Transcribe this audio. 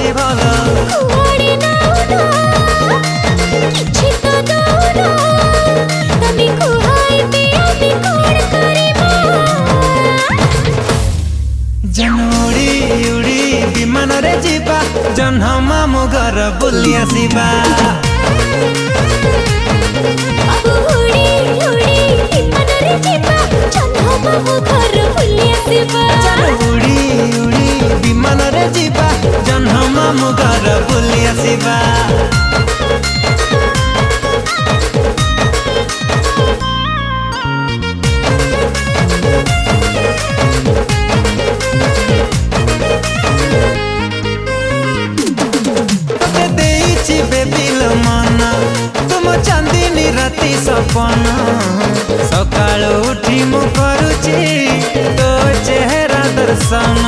ଅଛି ଭଲ କୁଆଡ଼େ ନାଉନ କିଛି ତ ଦଉନ ତମେ କୁହାଇବେ ଆମେ କଣ କରିବା ଉଡ଼ି ଉଡ଼ି ବିମାନରେ ଯିବା ଜହ୍ନ ମାମୁଁ ଘର ବୁଲି ଆସିବା ବାବୁ ଉଡ଼ି ଉଡ଼ି ବିମାନରେ ଯିବା ଜହ୍ନ ମାମୁଁ ଘର ବୁଲି ଆସିବା ଉଡ଼ି ଉଡ଼ି ବିମାନରେ ଯିବା ଜହ୍ନ ମାମୁଁ ଘର ବୁଲି ଆସିବା चांदनी राति सपन सकाल उठी मु करुची तो चेहरा दर्शन